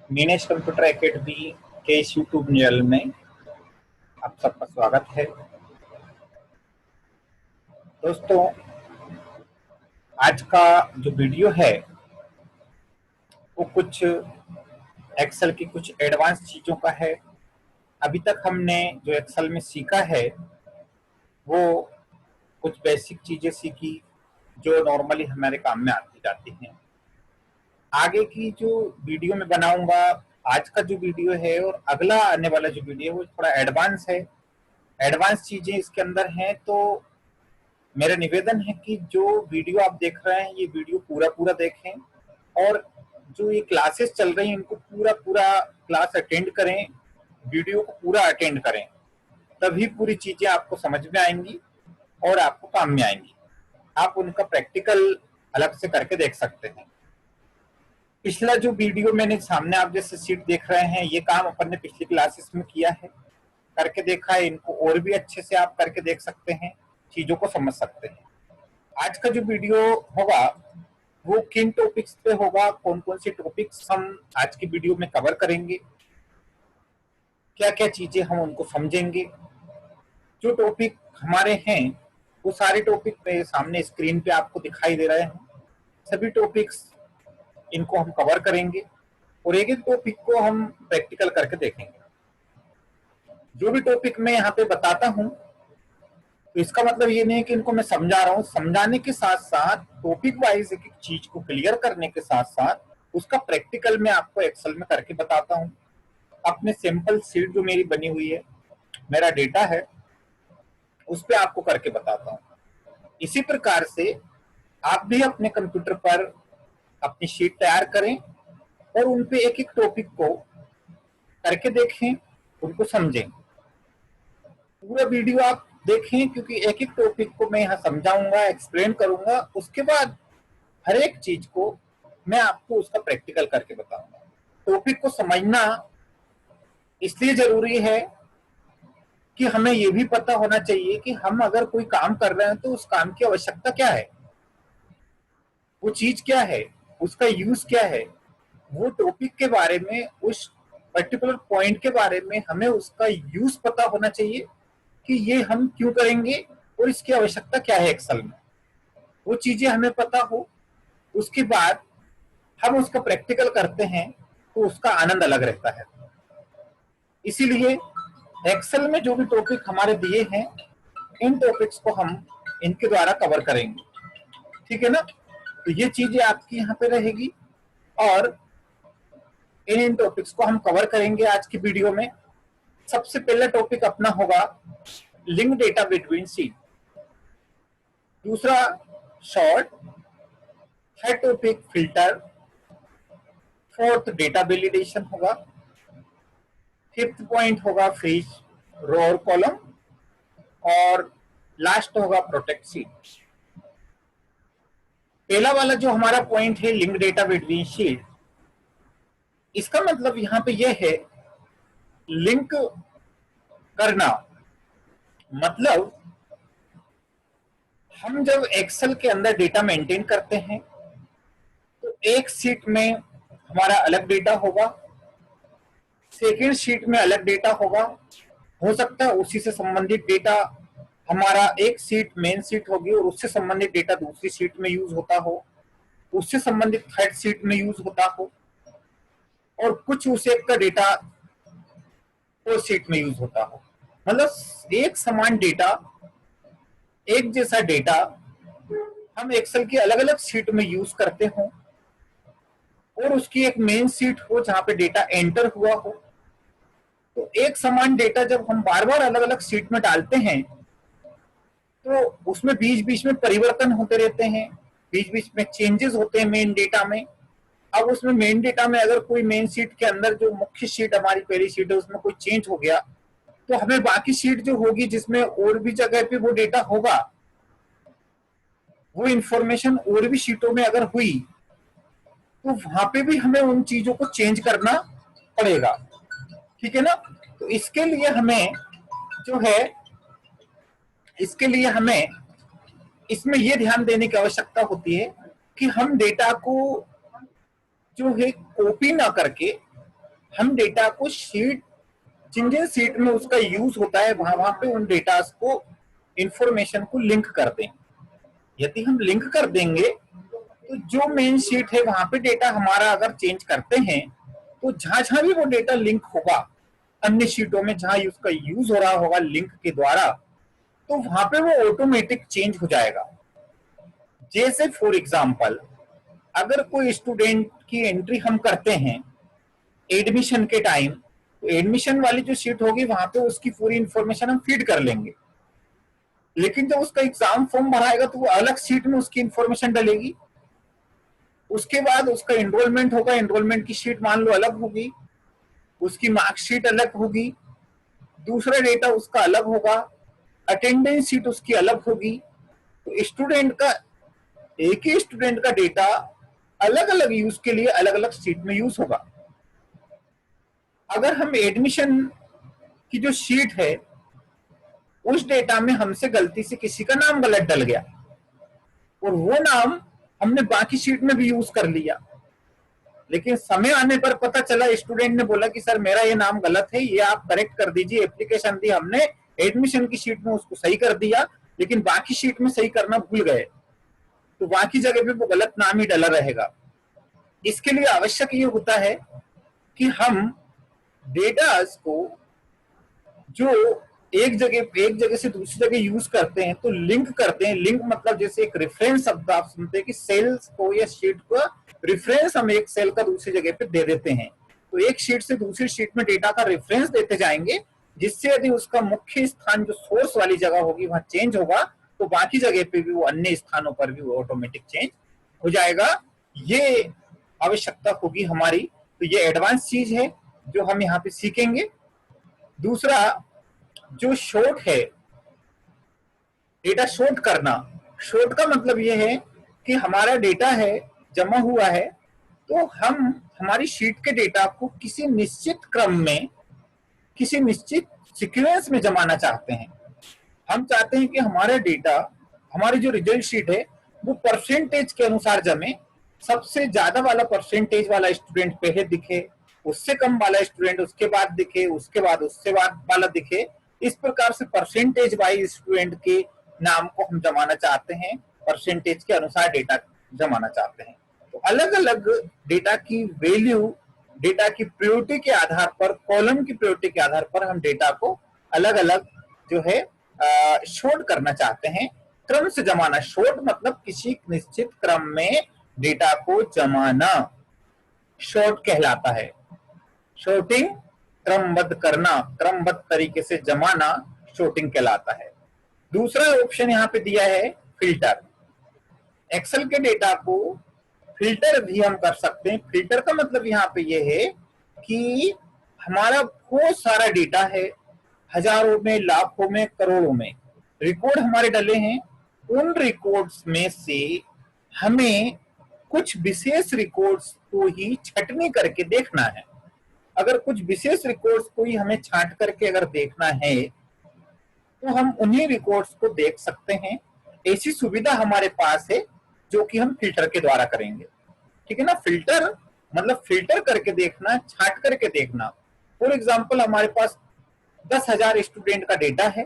Minesh computer academy के इस YouTube channel में आप सबका स्वागत है। दोस्तों, आज का जो वीडियो है वो कुछ एक्सेल की कुछ एडवांस चीज़ों का है। अभी तक हमने जो एक्सेल में सीखा है वो कुछ बेसिक चीज़ें सीखी जो नॉर्मली हमारे काम में आती जाती हैं। आगे की जो वीडियो में बनाऊंगा, आज का जो वीडियो है और अगला आने वाला जो वीडियो है वो थोड़ा एडवांस है। एडवांस चीजें इसके अंदर हैं, तो मेरा निवेदन है कि जो वीडियो आप देख रहे हैं ये वीडियो पूरा पूरा देखें और जो ये क्लासेस चल रही हैं इनको पूरा पूरा क्लास अटेंड करें, वीडियो को पूरा अटेंड करें, तभी पूरी चीजें आपको समझ में आएंगी और आपको काम में आएंगी। आप उनका प्रैक्टिकल अलग से करके देख सकते हैं। पिछला जो वीडियो मैंने सामने आप जैसे सीट देख रहे हैं, ये काम अपन ने पिछली क्लासेस में किया है, करके देखा है। इनको और भी अच्छे से आप करके देख सकते हैं, चीजों को समझ सकते हैं। आज का जो वीडियो होगा वो किन टॉपिक्स पे होगा, कौन कौन से टॉपिक्स हम आज की वीडियो में कवर करेंगे, क्या क्या चीजें हम उनको समझेंगे। जो टॉपिक हमारे हैं वो सारे टॉपिक पे सामने स्क्रीन पे आपको दिखाई दे रहे हैं। सभी टॉपिक्स इनको हम कवर करेंगे और एक एक टॉपिक को हम प्रैक्टिकल करके देखेंगे। जो भी टॉपिक मैं यहाँ पे बताता हूँ तो इसका मतलब ये नहीं कि इनको मैं समझा रहा हूँ। समझाने के साथ साथ टॉपिक वाइज एक एक चीज को क्लियर करने के साथ साथ उसका प्रैक्टिकल मैं आपको एक्सेल में करके बताता हूँ। अपने सिंपल सीट जो मेरी बनी हुई है, मेरा डेटा है, उस पर आपको करके बताता हूँ। इसी प्रकार से आप भी अपने कंप्यूटर पर अपनी शीट तैयार करें और उन पे एक एक टॉपिक को करके देखें, उनको समझें। पूरा वीडियो आप देखें क्योंकि एक एक टॉपिक को मैं यहाँ समझाऊंगा, एक्सप्लेन करूंगा। उसके बाद हर एक चीज को मैं आपको उसका प्रैक्टिकल करके बताऊंगा। टॉपिक को समझना इसलिए जरूरी है कि हमें ये भी पता होना चाहिए कि हम अगर कोई काम कर रहे हैं तो उस काम की आवश्यकता क्या है, वो चीज क्या है, उसका यूज क्या है। वो टॉपिक के बारे में, उस पर्टिकुलर पॉइंट के बारे में हमें उसका यूज पता होना चाहिए कि ये हम क्यों करेंगे और इसकी आवश्यकता क्या है एक्सेल में। वो चीजें हमें पता हो, उसके बाद हम उसका प्रैक्टिकल करते हैं तो उसका आनंद अलग रहता है। इसीलिए एक्सेल में जो भी टॉपिक हमारे दिए हैं, इन टॉपिक्स को हम इनके द्वारा कवर करेंगे। ठीक है ना? तो ये चीजें आपकी यहाँ पे रहेगी और इन टॉपिक्स को हम कवर करेंगे आज की वीडियो में। सबसे पहला टॉपिक अपना होगा लिंक डेटा बिटवीन शीट। दूसरा short. Third topic filter. Fourth data validation होगा। फिफ्थ पॉइंट होगा फ्रीज रो और कॉलम और लास्ट होगा प्रोटेक्ट शीट। पहला वाला जो हमारा पॉइंट है लिंक डेटा बिटवीन शीट, इसका मतलब यहां पे यह है लिंक करना। मतलब हम जब एक्सेल के अंदर डेटा मेंटेन करते हैं तो एक शीट में हमारा अलग डेटा होगा, सेकेंड शीट में अलग डेटा होगा। हो सकता है उसी से संबंधित डेटा हमारा एक शीट मेन शीट होगी और उससे संबंधित डेटा दूसरी शीट में यूज होता हो, उससे संबंधित थर्ड शीट में यूज होता हो और कुछ उस एक का डेटा फोर्थ शीट में यूज होता हो। मतलब एक समान डेटा, एक जैसा डेटा हम एक्सेल की अलग अलग शीट में यूज करते हो और उसकी एक मेन शीट हो जहां पे डेटा एंटर हुआ हो। तो एक समान डेटा जब हम बार बार अलग अलग शीट में डालते हैं तो उसमें बीच बीच में परिवर्तन होते रहते हैं, बीच बीच में चेंजेस होते हैं मेन डेटा में। अब उसमें मेन डेटा में अगर कोई मेन शीट के अंदर जो मुख्य शीट हमारी पहली शीट है उसमें कोई चेंज हो गया तो हमें बाकी शीट जो होगी जिसमें और भी जगह पे वो डेटा होगा, वो इंफॉर्मेशन और भी शीटों में अगर हुई तो वहां पे भी हमें उन चीजों को चेंज करना पड़ेगा। ठीक है ना? तो इसके लिए हमें जो है, इसके लिए हमें इसमें यह ध्यान देने की आवश्यकता होती है कि हम डेटा को जो है कॉपी ना करके हम डेटा को शीट, जिन जिन सीट में उसका यूज होता है वहां वहां पे उन डेटा को, इंफॉर्मेशन को लिंक कर दें। यदि हम लिंक कर देंगे तो जो मेन शीट है वहां पे डेटा हमारा अगर चेंज करते हैं तो जहां जहां भी वो डेटा लिंक होगा अन्य शीटों में जहां उसका यूज हो रहा होगा लिंक के द्वारा, तो वहां पे वो ऑटोमेटिक चेंज हो जाएगा। जैसे फॉर एग्जाम्पल, अगर कोई स्टूडेंट की एंट्री हम करते हैं एडमिशन के टाइम, तो एडमिशन वाली जो शीट होगी वहां पे उसकी पूरी इंफॉर्मेशन हम फीड कर लेंगे, लेकिन जब उसका एग्जाम फॉर्म भराएगा तो वो अलग शीट में उसकी इंफॉर्मेशन डलेगी। उसके बाद उसका एनरोलमेंट होगा, एनरोलमेंट की शीट मान लो अलग होगी, उसकी मार्कशीट अलग होगी, दूसरा डेटा उसका अलग होगा, अटेंडेंस शीट उसकी अलग होगी। तो स्टूडेंट का, एक ही स्टूडेंट का डेटा अलग अलग यूज के लिए अलग अलग शीट में यूज होगा। अगर हम एडमिशन की जो शीट है उस डेटा में हमसे गलती से किसी का नाम गलत डल गया और वो नाम हमने बाकी शीट में भी यूज कर लिया, लेकिन समय आने पर पता चला, स्टूडेंट ने बोला कि सर मेरा ये नाम गलत है, ये आप करेक्ट कर दीजिए। एप्लीकेशन दी हमने, एडमिशन की शीट में उसको सही कर दिया, लेकिन बाकी शीट में सही करना भूल गए, तो बाकी जगह पे वो गलत नाम ही डला रहेगा। इसके लिए आवश्यक ये होता है कि हम डेटा को जो एक जगह से दूसरी जगह यूज करते हैं तो लिंक करते हैं। लिंक मतलब जैसे एक रेफरेंस शब्द आप सुनते हैं कि सेल्स को या शीट को रेफरेंस हम एक सेल का दूसरी जगह पे दे देते हैं, तो एक शीट से दूसरी शीट में डेटा का रेफरेंस देते जाएंगे, जिससे यदि उसका मुख्य स्थान जो सोर्स वाली जगह होगी वहां चेंज होगा तो बाकी जगह पे भी वो अन्य स्थानों पर भी वो ऑटोमेटिक चेंज हो जाएगा। ये आवश्यकता होगी हमारी, तो ये एडवांस चीज है जो हम यहाँ पे सीखेंगे। दूसरा जो शॉर्ट है, डेटा शॉर्ट करना। शॉर्ट का मतलब यह है कि हमारा डेटा है जमा हुआ है, तो हम हमारी शीट के डेटा को किसी निश्चित क्रम में, किसी निश्चित सीक्वेंस में जमाना चाहते हैं। हम चाहते हैं कि हमारा डेटा, हमारी जो रिजल्ट शीट है वो परसेंटेज के अनुसार जमे, सबसे ज्यादा वाला परसेंटेज वाला स्टूडेंट पहले दिखे, उससे कम वाला स्टूडेंट उसके बाद दिखे, उसके बाद उससे बाद वाला दिखे। इस प्रकार से परसेंटेज वाइज स्टूडेंट के नाम को हम जमाना चाहते हैं, परसेंटेज के अनुसार डेटा जमाना चाहते हैं। तो अलग अलग डेटा की वैल्यू, डेटा की प्रायोरिटी के आधार पर, कॉलम की प्रायोरिटी के आधार पर हम डेटा को अलग अलग जो है शॉर्ट करना चाहते हैं, क्रम से जमाना। शॉर्ट मतलब किसी निश्चित क्रम में डेटा को जमाना शॉर्ट कहलाता है। शॉर्टिंग क्रमबद्ध करना, क्रमबद्ध तरीके से जमाना शॉर्टिंग कहलाता है। दूसरा ऑप्शन यहाँ पे दिया है फिल्टर। एक्सेल के डेटा को फिल्टर भी हम कर सकते हैं। फिल्टर का मतलब यहाँ पे ये है कि हमारा बहुत सारा डेटा है, हजारों में, लाखों में, करोड़ों में रिकॉर्ड हमारे डले हैं। उन रिकॉर्ड्स में से हमें कुछ विशेष रिकॉर्ड्स को ही छटनी करके देखना है। अगर कुछ विशेष रिकॉर्ड्स को ही हमें छांट करके अगर देखना है तो हम उन्हीं रिकॉर्ड्स को देख सकते हैं। ऐसी सुविधा हमारे पास है जो कि हम फिल्टर के द्वारा करेंगे। ठीक है ना। फिल्टर मतलब फिल्टर करके देखना, छांट करके देखना। फॉर एग्जाम्पल हमारे पास 10,000 स्टूडेंट का डेटा है,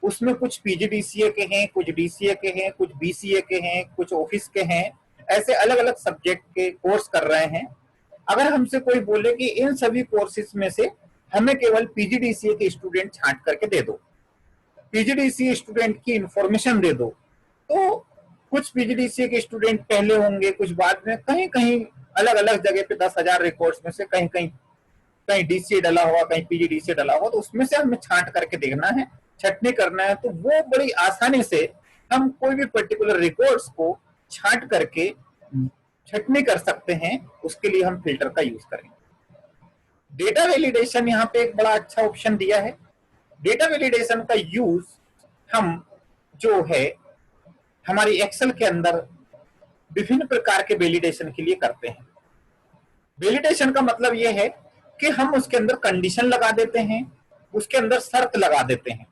उसमें कुछ पीजीडीसीए के हैं, कुछ डीसीए के हैं, कुछ बीसीए के हैं, कुछ ऑफिस के हैं, ऐसे अलग अलग सब्जेक्ट के कोर्स कर रहे हैं। अगर हमसे कोई बोले कि इन सभी कोर्सेज में से हमें केवल पीजीडीसीए के स्टूडेंट छांट करके दे दो, पीजीडीसीए स्टूडेंट की इंफॉर्मेशन दे दो, तो कुछ पीजीडीसीए के स्टूडेंट पहले होंगे, कुछ बाद में, कहीं कहीं अलग अलग जगह पे 10,000 रिकॉर्ड्स में से कहीं कहीं कहीं डीसीए डला हुआ, कहीं पीजीडीसीए डला हुआ, तो उसमें से हमें छांट करके देखना है, छटनी करना है। तो वो बड़ी आसानी से हम कोई भी पर्टिकुलर रिकॉर्ड्स को छांट करके छटनी कर सकते हैं। उसके लिए हम फिल्टर का यूज करेंगे। डेटा वैलिडेशन यहाँ पे एक बड़ा अच्छा ऑप्शन दिया है। डेटा वैलिडेशन का यूज हम जो है हमारी एक्सेल के अंदर विभिन्न प्रकार के वैलिडेशन के लिए करते हैं। वैलिडेशन का मतलब यह है कि हम उसके अंदर कंडीशन लगा देते हैं, उसके अंदर शर्त लगा देते हैं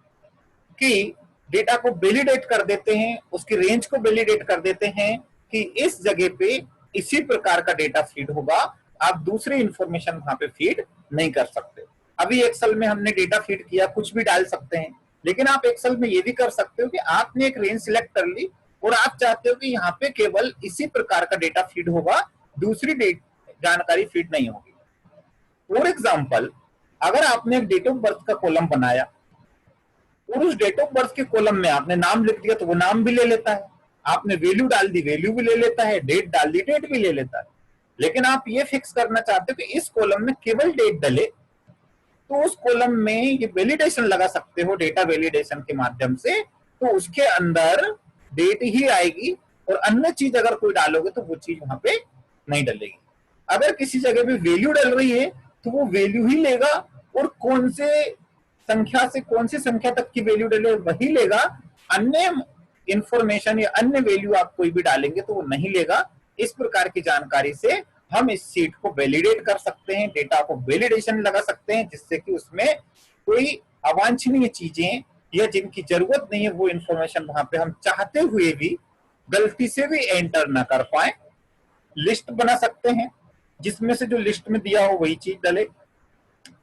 कि डेटा को वैलिडेट कर देते हैं, उसकी रेंज को वैलिडेट कर देते हैं कि इस जगह पे इसी प्रकार का डेटा फीड होगा, आप दूसरी इंफॉर्मेशन वहां पे फीड नहीं कर सकते। अभी एक्सेल में हमने डेटा फीड किया, कुछ भी डाल सकते हैं, लेकिन आप एक्सेल में ये भी कर सकते हो कि आपने एक रेंज सिलेक्ट कर ली और आप चाहते हो कि यहाँ पे केवल इसी प्रकार का डेटा फीड होगा, दूसरी जानकारी फीड नहीं होगी। फॉर एग्जाम्पल, अगर आपने एक डेट ऑफ बर्थ का कॉलम बनाया और उस डेट ऑफ बर्थ के कॉलम में आपने नाम लिख दिया तो वो नाम भी ले लेता है, आपने वैल्यू डाल दी वैल्यू भी ले लेता है, डेट डाल दी डेट भी ले लेता है। लेकिन आप ये फिक्स करना चाहते हो कि इस कॉलम में केवल डेट डले, तो उस कॉलम में ये वैलिडेशन लगा सकते हो डेटा वैलिडेशन के माध्यम से, तो उसके अंदर डेट ही आएगी और अन्य चीज अगर कोई डालोगे तो वो चीज वहां पे नहीं डलेगी। अगर किसी जगह पे वैल्यू डल रही है तो वो वैल्यू ही लेगा और कौन से संख्या से कौन सी संख्या तक की वैल्यू डले वही लेगा, अन्य इंफॉर्मेशन या अन्य वैल्यू आप कोई भी डालेंगे तो वो नहीं लेगा। इस प्रकार की जानकारी से हम इस सीट को वैलिडेट कर सकते हैं, डेटा को वैलिडेशन लगा सकते हैं, जिससे कि उसमें कोई अवांछनीय चीजें या जिनकी जरूरत नहीं है वो इंफॉर्मेशन वहां पे हम चाहते हुए भी गलती से भी एंटर ना कर पाए। लिस्ट बना सकते हैं जिसमें से जो लिस्ट में दिया हो वही चीज डले।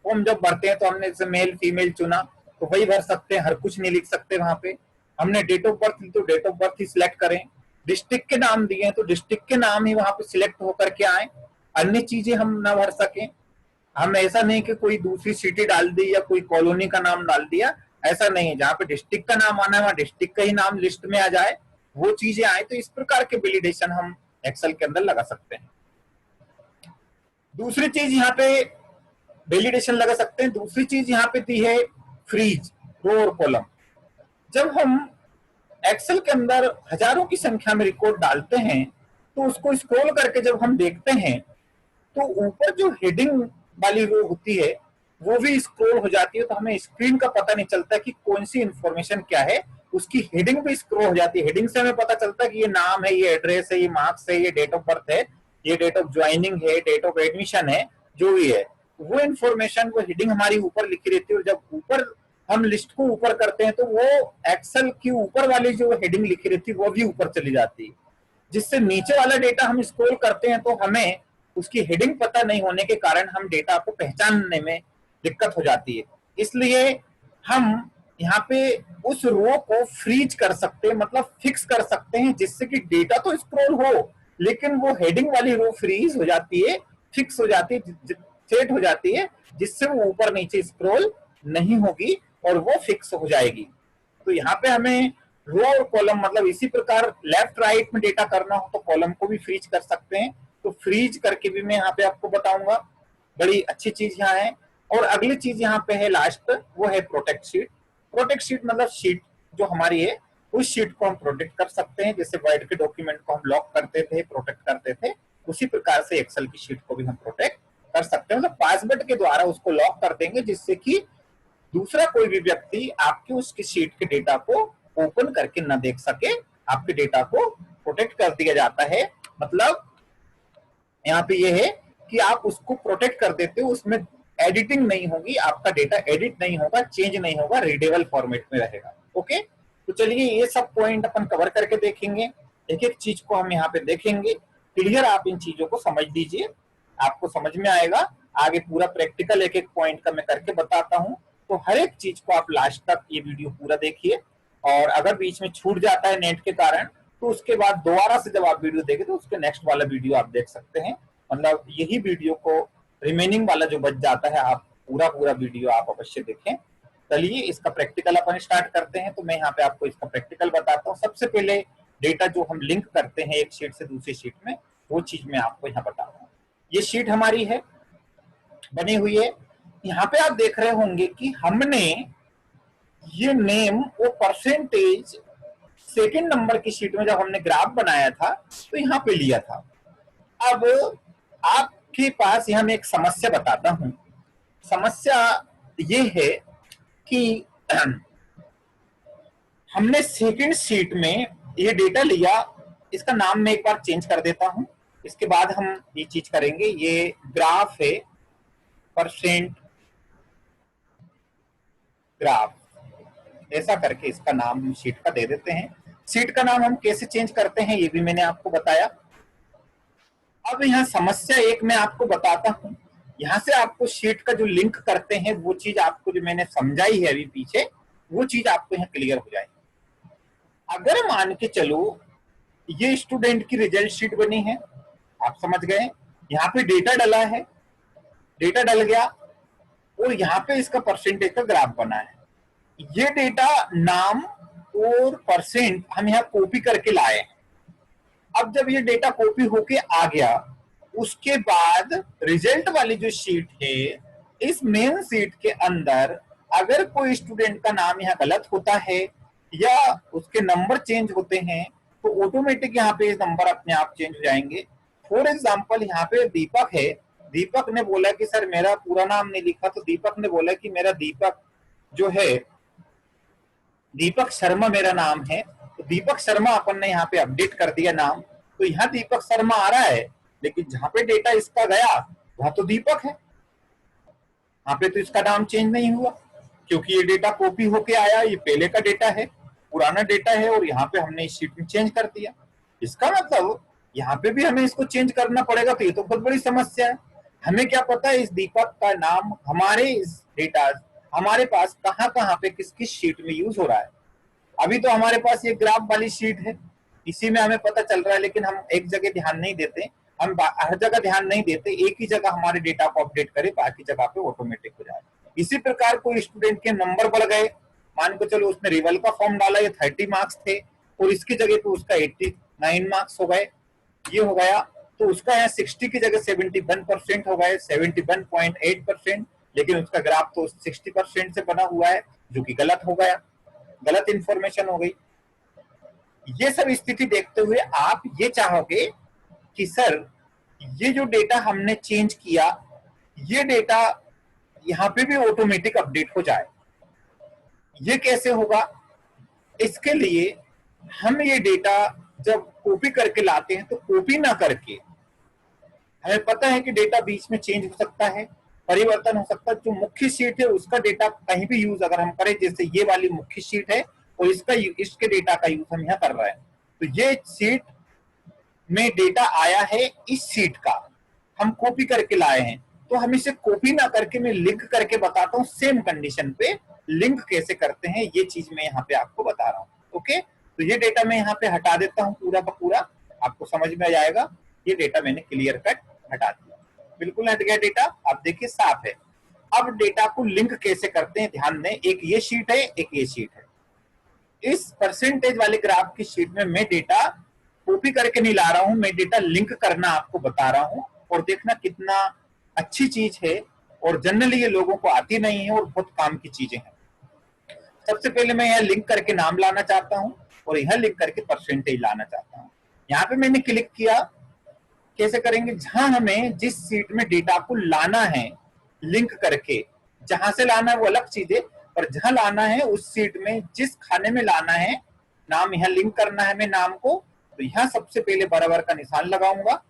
फॉर्म जब भरते हैं तो हमने जैसे मेल फीमेल चुना तो वही भर सकते हैं, हर कुछ नहीं लिख सकते वहां पे। हमने डेट ऑफ बर्थ ली तो डेट ऑफ बर्थ ही सिलेक्ट करें, डिस्ट्रिक्ट के नाम दिए हैं तो डिस्ट्रिक्ट के नाम ही वहां पे सिलेक्ट होकर के आए, अन्य चीजें हम ना भर सकें। हम ऐसा नहीं कि कोई दूसरी सिटी डाल दी या कोई कॉलोनी का नाम डाल दिया, ऐसा नहीं है। जहाँ पे डिस्ट्रिक्ट का नाम आना है वहां डिस्ट्रिक्ट का ही नाम लिस्ट में आ जाए, वो चीजें आए। तो इस प्रकार के वैलिडेशन हम एक्सेल के अंदर लगा सकते हैं। दूसरी चीज यहाँ पे वैलिडेशन लगा सकते हैं, दूसरी चीज यहाँ पे दी है फ्रीज रो और कॉलम। जब हम एक्सेल के अंदर हजारों की संख्या में रिकॉर्ड डालते हैं तो उसको स्क्रॉल करके जब हम देखते हैं तो ऊपर जो हेडिंग वाली रो होती है वो भी स्क्रॉल हो जाती है, तो हमें स्क्रीन का पता नहीं चलता कि कौन सी इंफॉर्मेशन क्या है, उसकी हेडिंग भी स्क्रॉल हो जाती है। हेडिंग से हमें पता चलता है कि ये नाम है, ये एड्रेस है, ये मार्क्स है, ये डेट ऑफ बर्थ है, ये डेट ऑफ ज्वाइनिंग है, डेट ऑफ एडमिशन है, जो भी है वो इंफॉर्मेशन वो हेडिंग हमारी ऊपर लिखी रहती है। और जब ऊपर हम लिस्ट को ऊपर करते हैं तो वो एक्सेल की ऊपर वाली जो हेडिंग लिखी रहती है वो भी ऊपर चली जाती है, जिससे नीचे वाला डेटा हम स्क्रॉल करते हैं तो हमें उसकी हेडिंग पता नहीं होने के कारण हम डेटा को पहचानने में दिक्कत हो जाती है। इसलिए हम यहाँ पे उस रो को फ्रीज कर सकते हैं, मतलब फिक्स कर सकते हैं, जिससे कि डेटा तो स्क्रॉल हो लेकिन वो हेडिंग वाली रो फ्रीज हो जाती है, फिक्स हो जाती है, सेट हो जाती है, जिससे वो ऊपर नीचे स्क्रॉल नहीं होगी और वो फिक्स हो जाएगी। तो यहाँ पे हमें रो और कॉलम मतलब इसी प्रकार लेफ्ट राइट में डेटा करना हो तो कॉलम को भी फ्रीज कर सकते हैं, तो फ्रीज करके भी मैं यहाँ पे आपको बताऊंगा। बड़ी अच्छी चीज यहाँ है। और अगली चीज यहाँ पे है लास्ट, वो है प्रोटेक्ट शीट। प्रोटेक्ट शीट मतलब शीट जो हमारी है उस शीट को हम प्रोटेक्ट कर सकते हैं, जैसे वर्ड के डॉक्यूमेंट को हम लॉक करते थे, प्रोटेक्ट करते थे, उसी प्रकार से एक्सेल की शीट को भी हम प्रोटेक्ट कर सकते हैं। मतलब पासवर्ड के द्वारा उसको लॉक कर देंगे जिससे कि दूसरा कोई भी व्यक्ति आपके उसकी शीट के डेटा को ओपन करके न देख सके। आपके डेटा को प्रोटेक्ट कर दिया जाता है, मतलब यहाँ पे ये है कि आप उसको प्रोटेक्ट कर देते हो, उसमें एडिटिंग नहीं होगी, आपका डेटा एडिट नहीं होगा, चेंज नहीं होगा, रीडेबल फॉर्मेट में रहेगा। ओके, तो चलिए ये सब पॉइंट अपन कवर करके देखेंगे, एक एक चीज को हम यहाँ पे देखेंगे। क्लियर आप इन चीजों को समझ लीजिए, आपको समझ में आएगा। आगे पूरा प्रैक्टिकल एक एक पॉइंट का मैं करके बताता हूँ, तो हर एक चीज को आप लास्ट तक ये वीडियो पूरा देखिए। और अगर बीच में छूट जाता है नेट के कारण तो उसके बाद दोबारा से जब आप वीडियो देखें तो उसके नेक्स्ट वाला वीडियो आप देख सकते हैं। मतलब यही वीडियो को रिमेनिंग वाला जो बच जाता है आप पूरा पूरा वीडियो आप अवश्य देखें। चलिए इसका प्रैक्टिकल अपन स्टार्ट करते हैं। तो मैं यहाँ पे आपको इसका प्रैक्टिकल बताता हूँ। सबसे पहले डेटा जो हम लिंक करते हैं एक शीट से दूसरी शीट में, वो चीज मैं आपको यहाँ बता रहा हूँ। ये शीट हमारी है, बनी हुई है। यहाँ पे आप देख रहे होंगे कि हमने ये नेम वो परसेंटेज सेकंड नंबर की शीट में जब हमने ग्राफ बनाया था तो यहाँ पे लिया था। अब आपके पास यहाँ मैं एक समस्या बताता हूँ। समस्या ये है कि हमने सेकंड शीट में ये डेटा लिया, इसका नाम मैं एक बार चेंज कर देता हूँ, इसके बाद हम ये चीज करेंगे। ये ग्राफ है, परसेंट ग्राफ, ऐसा करके इसका नाम शीट का दे देते हैं। शीट का नाम हम कैसे चेंज करते हैं ये भी मैंने आपको बताया। अब यहाँ समस्या एक मैं आपको बताता हूँ, यहाँ से आपको शीट का जो लिंक करते हैं वो चीज आपको जो मैंने समझाई है अभी पीछे, वो चीज आपको यहाँ क्लियर हो जाएगी। अगर मान के चलो ये स्टूडेंट की रिजल्ट शीट बनी है, आप समझ गए, यहाँ पे डेटा डला है, डेटा डल गया और यहाँ पे इसका परसेंटेज का ग्राफ बना है। ये डेटा नाम और परसेंट हम यहाँ कॉपी करके लाए हैं। अब जब ये डेटा कॉपी होके आ गया, उसके बाद रिजल्ट वाली जो शीट है, इस मेन शीट के अंदर अगर कोई स्टूडेंट का नाम यहाँ गलत होता है या उसके नंबर चेंज होते हैं तो ऑटोमेटिक यहाँ पे नंबर अपने आप चेंज हो जाएंगे। फॉर एग्जाम्पल यहाँ पे दीपक है, दीपक ने बोला कि सर मेरा पूरा नाम नहीं लिखा, तो दीपक ने बोला कि मेरा दीपक जो है, दीपक शर्मा मेरा नाम है, तो दीपक शर्मा अपन ने यहाँ पे अपडेट कर दिया नाम, तो यहाँ दीपक शर्मा आ रहा है, लेकिन जहां पे डेटा इसका गया वहां तो दीपक है, यहाँ पे तो इसका नाम चेंज नहीं हुआ क्योंकि ये डेटा कॉपी होके आया, ये पहले का डेटा है, पुराना डेटा है, और यहाँ पे हमने इस शीट में चेंज कर दिया। इसका मतलब यहाँ पे भी हमें इसको चेंज करना पड़ेगा, तो ये तो बहुत बड़ी समस्या है। हमें क्या पता है इस दीपक का नाम हमारे इस डेटा हमारे पास कहाँ कहाँ पे किस किस शीट में यूज हो रहा है। अभी तो हमारे पास ये ग्राफ वाली शीट है, इसी में हमें पता चल रहा है, लेकिन हम एक जगह ध्यान नहीं देते, हम हर जगह ध्यान नहीं देते, एक ही जगह हमारे डेटा को अपडेट करें, बाकी जगह पे ऑटोमेटिक हो जाए। इसी प्रकार कोई स्टूडेंट के नंबर बढ़ गए, मान के चलो उसने रिवल का फॉर्म डाला, ये 30 मार्क्स थे और इसकी जगह पे उसका 89 मार्क्स हो गए, ये हो गया, तो उसका यहाँ 60 की जगह 71% हो गए, 71.8%, लेकिन उसका ग्राफ तो 60% से बना हुआ है, जो कि गलत हो गया, गलत इंफॉर्मेशन हो गई। ये सब स्थिति देखते हुए आप ये चाहोगे कि सर ये जो डेटा हमने चेंज किया, ये डेटा यहाँ पे भी ऑटोमेटिक अपडेट हो जाए। ये कैसे होगा? इसके लिए हम ये डेटा जब कॉपी करके लाते हैं तो कॉपी ना करके, हमें पता है कि डेटा बीच में चेंज हो सकता है, परिवर्तन हो सकता है, जो मुख्य शीट है उसका डेटा कहीं भी यूज अगर हम करें, जैसे ये वाली मुख्य शीट है और इसके डेटा का यूज हम यहाँ कर रहे हैं, तो ये शीट में डेटा आया है, इस शीट का हम कॉपी करके लाए हैं, तो हम इसे कॉपी ना करके मैं लिंक करके बताता हूँ सेम कंडीशन पे लिंक कैसे करते हैं, ये चीज मैं यहाँ पे आपको बता रहा हूँ। ओके, तो ये डेटा मैं यहाँ पे हटा देता हूँ पूरा का पूरा, आपको समझ में आ जाएगा। ये डेटा मैंने क्लियर कट हटा दिया, बिल्कुल हट गया डेटा, आप देखिए साफ है। अब डेटा को लिंक कैसे करते हैं ध्यान दें, एक ये शीट है, एक ये शीट है। इस परसेंटेज वाले ग्राफ की शीट में मैं डेटा कॉपी करके नहीं ला रहा हूं, मैं डेटा लिंक करना आपको बता रहा हूं, और देखना कितना अच्छी चीज है, और जनरली ये लोगों को आती नहीं है और बहुत काम की चीजें हैं। सबसे पहले मैं यहाँ लिंक करके नाम लाना चाहता हूं और यहाँ लिंक करके परसेंटेज लाना चाहता हूं। यहाँ पे मैंने क्लिक किया, कैसे करेंगे, जहां हमें जिस सीट में डेटा को लाना है लिंक करके, जहां से लाना है वो अलग चीज है, पर जहां लाना है उस सीट में जिस खाने में लाना है, नाम यहाँ लिंक करना है मैं नाम को, तो यहाँ सबसे पहले बराबर का निशान लगाऊंगा,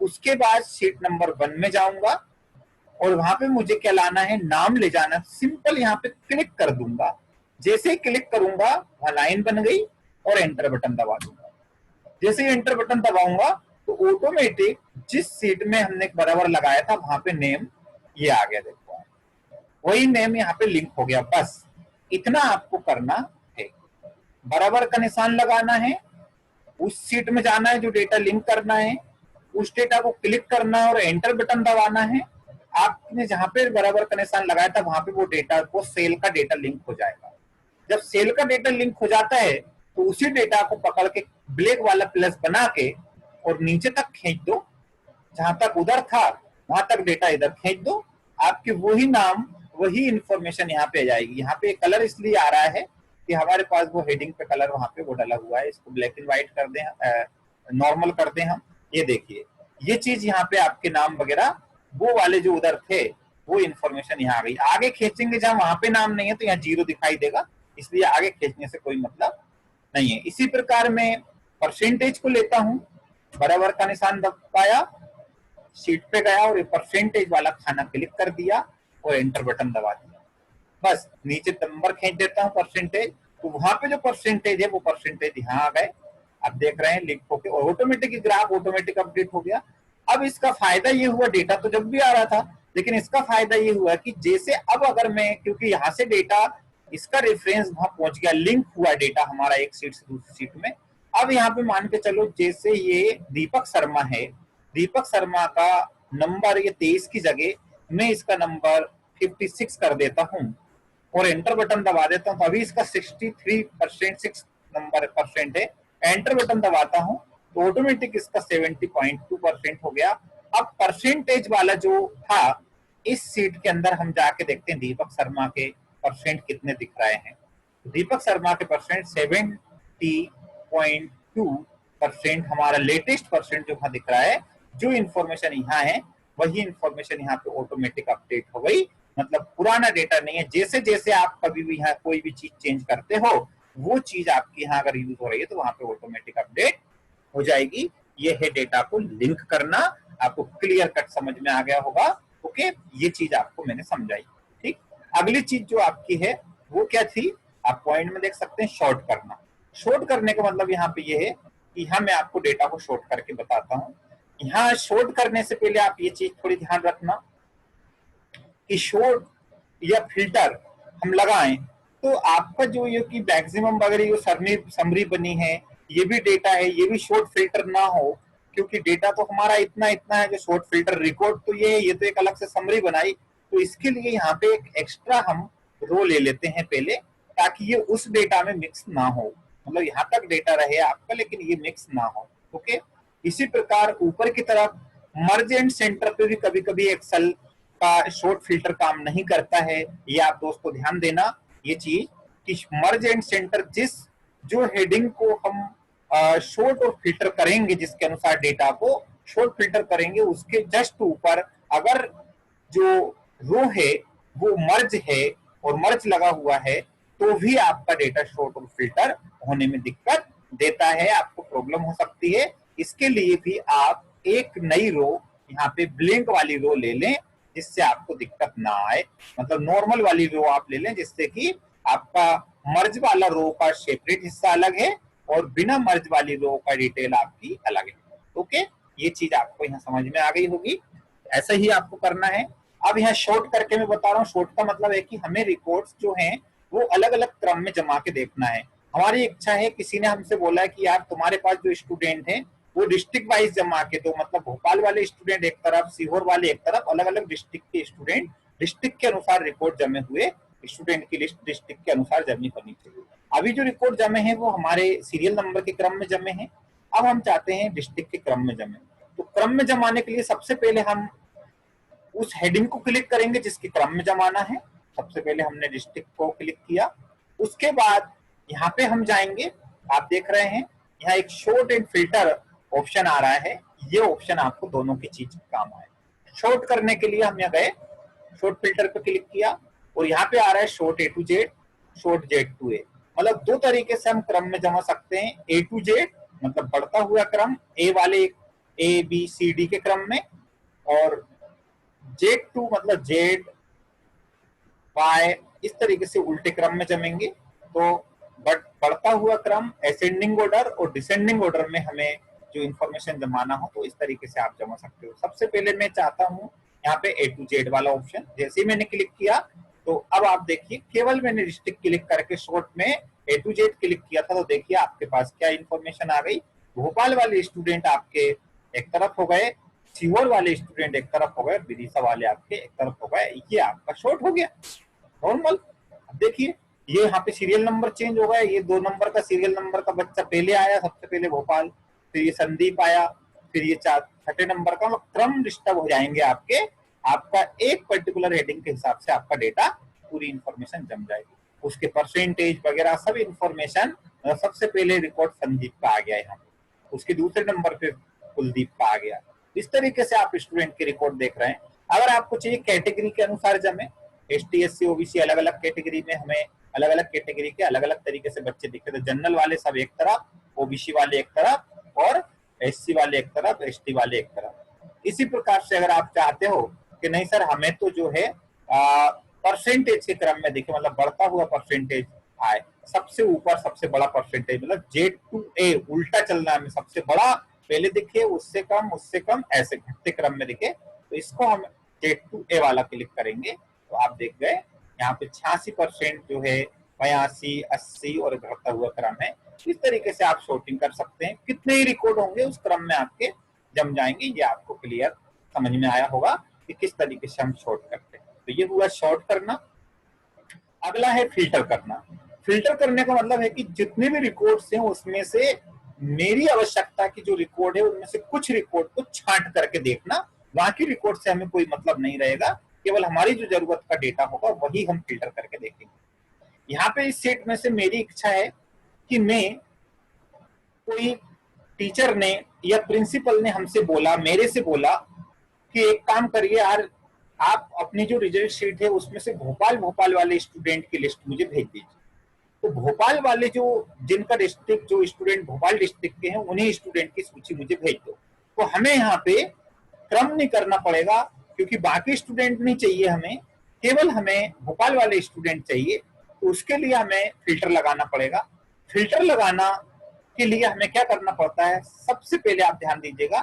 उसके बाद शीट नंबर 1 में जाऊंगा और वहां पे मुझे क्या लाना है, नाम ले जाना, सिंपल यहाँ पे क्लिक कर दूंगा। जैसे ही क्लिक करूंगा वहां लाइन बन गई और एंटर बटन दबा दूंगा। जैसे ही एंटर बटन दबाऊंगा तो ऑटोमेटिक जिस सीट में हमने बराबर लगाया था वहां पे नेम ये आ गया, देखो वही नेम यहाँ पे लिंक हो गया। बस इतना आपको करना है, बराबर का निशान लगाना है, उस सीट में जाना है जो डेटा लिंक करना है, उस डेटा को क्लिक करना है और एंटर बटन दबाना है। आपने जहां पे बराबर का निशान लगाया था वहां पे वो डेटा, वो सेल का डेटा लिंक हो जाएगा। जब सेल का डेटा लिंक हो जाता है तो उसी डेटा को पकड़ के ब्लैक वाला प्लस बना के और नीचे तक खींच दो, जहां तक उधर था वहां तक डेटा इधर खींच दो, आपके वही नाम वही इंफॉर्मेशन यहाँ पे आ जाएगी। यहाँ पे कलर इसलिए आ रहा है कि हमारे पास वो हेडिंग पे कलर वहां पे वो डाला हुआ है, इसको ब्लैक एंड व्हाइट कर दें, नॉर्मल कर दें हम। ये देखिए ये चीज यहाँ पे आपके नाम वगैरह वो वाले जो उधर थे वो इन्फॉर्मेशन यहाँ आ गई। आगे खींचेंगे जहां वहां पे नाम नहीं है तो यहाँ 0 दिखाई देगा, इसलिए आगे खींचने से कोई मतलब नहीं है। इसी प्रकार मैं परसेंटेज को लेता हूं, बराबर का निशान दबाया, शीट पे गया और परसेंटेज वाला खाना क्लिक कर दिया और एंटर बटन दबा दिया। बस नीचे नंबर खींच देता हूँ परसेंटेज, तो वहां पे जो परसेंटेज है वो परसेंटेज यहाँ आ गए, आप देख रहे हैं लिंक होके, और ऑटोमेटिक ग्राफ ऑटोमेटिक अपडेट हो गया। अब इसका फायदा ये हुआ, डेटा तो जब भी आ रहा था, लेकिन इसका फायदा ये हुआ कि जैसे अब अगर मैं, क्योंकि यहाँ से डेटा, इसका रेफरेंस वहां पहुंच गया, लिंक हुआ डेटा हमारा एक सीट से दूसरी सीट में। अब यहाँ पे मान के चलो जैसे ये दीपक शर्मा है, दीपक शर्मा का नंबर ये 23 की जगह मैं इसका नंबर 56 कर देता हूँ और एंटर बटन दबा देता हूँ, तो अभी इसका 63% 6 नंबर परसेंट है। एंटर बटन दबाता हूँ तो ऑटोमेटिक इसका 70.2% हो गया। अब परसेंटेज वाला जो था, इस सीट के अंदर हम जाके देखते हैं दीपक शर्मा के परसेंट कितने दिख रहे हैं। दीपक शर्मा के परसेंट 70.2% हमारा लेटेस्ट परसेंट जो वहां दिख रहा है। जो इन्फॉर्मेशन यहाँ है वही इन्फॉर्मेशन यहाँ पे ऑटोमेटिक अपडेट हो गई, मतलब पुराना डेटा नहीं है। जैसे जैसे आप कभी भी यहाँ कोई भी चीज चेंज करते हो, वो चीज आपकी यहाँ अगर यूज हो रही है तो वहां पे ऑटोमेटिक अपडेट हो जाएगी। ये है डेटा को लिंक करना। आपको क्लियर कट समझ में आ गया होगा। ओके, ये चीज आपको मैंने समझाई। ठीक, अगली चीज जो आपकी है वो क्या थी, आप पॉइंट में देख सकते हैं, शॉर्ट करना। शॉर्ट करने का मतलब यहाँ पे ये है कि यहाँ मैं आपको डेटा को शॉर्ट करके बताता हूँ। यहाँ शॉर्ट करने से पहले आप ये चीज थोड़ी ध्यान रखना कि शॉर्ट या फिल्टर हम लगाएं तो आपका जो ये कि मैक्सिमम वगैरह ये समरी बनी है, ये भी डेटा है, ये भी शॉर्ट फिल्टर ना हो, क्योंकि डेटा तो हमारा इतना इतना है कि शॉर्ट फिल्टर रिकॉर्ड तो ये है, ये तो एक अलग से समरी बनाई। तो इसके लिए यहाँ पे एक एक्स्ट्रा हम रो ले लेते हैं पहले, ताकि ये उस डेटा में मिक्स ना हो, मतलब यहाँ तक डेटा रहे आपका लेकिन ये मिक्स ना हो। ओके, इसी प्रकार ऊपर की तरफ मर्ज एंड सेंटर पे भी कभी कभी एक्सेल का शॉर्ट फिल्टर काम नहीं करता है। ये आप दोस्तों ध्यान देना ये चीज कि मर्ज एंड सेंटर जिस जो हेडिंग को हम शॉर्ट और फिल्टर करेंगे, जिसके अनुसार डेटा को शॉर्ट फिल्टर करेंगे, उसके जस्ट ऊपर अगर जो रो है वो मर्ज है और मर्ज लगा हुआ है तो भी आपका डेटा शॉर्ट और फिल्टर होने में दिक्कत देता है, आपको प्रॉब्लम हो सकती है। इसके लिए भी आप एक नई रो यहाँ पे ब्लैंक वाली रो ले लें, जिससे आपको दिक्कत ना आए। मतलब नॉर्मल वाली रो आप ले लें जिससे कि आपका मर्ज वाला रो का सेपरेट हिस्सा अलग है और बिना मर्ज वाली रो का डिटेल आपकी अलग है। ओके, ये चीज आपको यहाँ समझ में आ गई होगी। ऐसा ही आपको करना है। अब यहाँ शॉर्ट करके मैं बता रहा हूँ, शॉर्ट का मतलब है कि हमें रिकॉर्ड्स जो हैं वो अलग अलग क्रम में जमा के देखना है। हमारी इच्छा है, किसी ने हमसे बोला है कि यार तुम्हारे पास जो स्टूडेंट है वो डिस्ट्रिक्ट वाइज जमा के दो, मतलब भोपाल वाले स्टूडेंट एक तरफ, सीहोर वाले एक तरफ, अलग अलग डिस्ट्रिक्ट के स्टूडेंट, डिस्ट्रिक्ट के अनुसार रिकॉर्ड जमे हुए स्टूडेंट की लिस्ट डिस्ट्रिक्ट के अनुसार जमी होनी चाहिए। अभी जो रिकॉर्ड जमे हैं वो हमारे सीरियल नंबर के क्रम में जमे हैं। अब हम चाहते हैं डिस्ट्रिक्ट के क्रम में जमे। तो क्रम में जमाने के लिए सबसे पहले हम उस हेडिंग को क्लिक करेंगे जिसके क्रम में जमाना है। सबसे पहले हमने डिस्ट्रिक्ट को क्लिक किया, उसके बाद यहाँ पे हम जाएंगे। आप देख रहे हैं यहाँ एक शॉर्ट एंड फिल्टर ऑप्शन आ रहा है, ये ऑप्शन आपको दोनों की चीज काम आए। शॉर्ट करने के लिए हम यहाँ गए, शॉर्ट फिल्टर पे क्लिक किया और यहाँ पे आ रहा है short A to Z, short Z to A। मतलब दो तरीके से हम क्रम में जमा सकते हैं। A to Z मतलब बढ़ता हुआ क्रम, ए वाले ABCD के क्रम में, और Z2 मतलब Z Y, इस तरीके से उल्टे क्रम में जमेंगे। तो बढ़ता हुआ क्रम, असेंडिंग ऑर्डर और डिसेंडिंग ऑर्डर में हमें जो इन्फॉर्मेशन जमाना हो तो इस तरीके से आप जमा सकते हो। सबसे पहले मैं चाहता हूँ यहाँ पे A to Z वाला ऑप्शन, जैसे ही मैंने क्लिक किया तो अब आप देखिए केवल मैंने डिस्ट्रिक्ट क्लिक करके शॉर्ट में A to Z क्लिक किया था, तो देखिए आपके पास क्या इन्फॉर्मेशन आ गई। भोपाल वाले स्टूडेंट आपके एक तरफ हो गए, सीहोर वाले स्टूडेंट एक तरफ हो गए, विदिशा वाले आपके एक तरफ हो गए। ये आपका शॉर्ट हो गया नॉर्मल। अब देखिए ये यहाँ पे सीरियल नंबर चेंज हो गया, ये 2 नंबर का सीरियल नंबर का बच्चा पहले आया, सबसे पहले भोपाल, फिर ये संदीप आया, फिर ये छठे नंबर का, क्रम डिस्टर्ब हो जाएंगे आपके। आपका एक पर्टिकुलर हेडिंग के हिसाब से आपका डेटा पूरी इंफॉर्मेशन जम जाएगी, उसके परसेंटेज वगैरह सब इंफॉर्मेशन। सबसे पहले रिकॉर्ड संदीप का आ गया यहाँ पे, उसके दूसरे नंबर पे कुलदीप का आ गया। इस तरीके से आप स्टूडेंट के रिकॉर्ड देख रहे हैं। अगर आपको चाहिए कैटेगरी के अनुसार जमे, ST SC OBC अलग अलग कैटेगरी में, हमें अलग अलग कैटेगरी के अलग अलग तरीके से बच्चे दिखते, तो जनरल वाले सब एक तरफ, OBC वाले एक तरफ और SC वाले एक तरफ, ST वाले एक तरफ। इसी प्रकार से अगर आप चाहते हो कि नहीं सर हमें तो जो है परसेंटेज के क्रम में देखे, मतलब बढ़ता हुआ परसेंटेज आए, सबसे ऊपर सबसे बड़ा परसेंटेज, मतलब Z to A उल्टा चलना है, सबसे बड़ा पहले दिखे, उससे कम ऐसे घटते क्रम में दिखे, तो इसको हम Z2A वाला क्लिक करेंगे तो आप देख गए यहाँ पे 86% जो है 82, 80 और बढ़ता हुआ क्रम है। इस तरीके से आप शॉर्टिंग कर सकते हैं, कितने ही रिकॉर्ड होंगे उस क्रम में आपके जम जाएंगे। ये आपको क्लियर समझ में आया होगा कि किस तरीके से हम शॉर्ट करते हैं। तो ये हुआ शॉर्ट करना। अगला है फिल्टर करना। फिल्टर करने का मतलब है कि जितने भी रिकॉर्ड्स हैं उसमें से मेरी आवश्यकता की जो रिकॉर्ड है उनमें से कुछ रिकॉर्ड को छांट करके देखना, बाकी रिकॉर्ड से हमें कोई मतलब नहीं रहेगा, केवल हमारी जो जरूरत का डेटा होगा वही हम फिल्टर करके देखेंगे। यहाँ पे इस सेट में से मेरी इच्छा है कि मैं कोई टीचर ने या प्रिंसिपल ने हमसे बोला, मेरे से बोला कि एक काम करिए यार, आप अपनी जो रिजल्ट शीट है उसमें से भोपाल वाले स्टूडेंट की लिस्ट मुझे भेज दीजिए। तो भोपाल वाले जो जिनका डिस्ट्रिक्ट, जो स्टूडेंट भोपाल डिस्ट्रिक्ट के हैं, उन्हीं स्टूडेंट की सूची मुझे भेज दो। तो हमें यहाँ पे क्रम नहीं करना पड़ेगा, क्योंकि बाकी स्टूडेंट नहीं चाहिए हमें, केवल हमें भोपाल वाले स्टूडेंट चाहिए। तो उसके लिए हमें फिल्टर लगाना पड़ेगा। फिल्टर लगाना के लिए हमें क्या करना पड़ता है, सबसे पहले आप ध्यान दीजिएगा,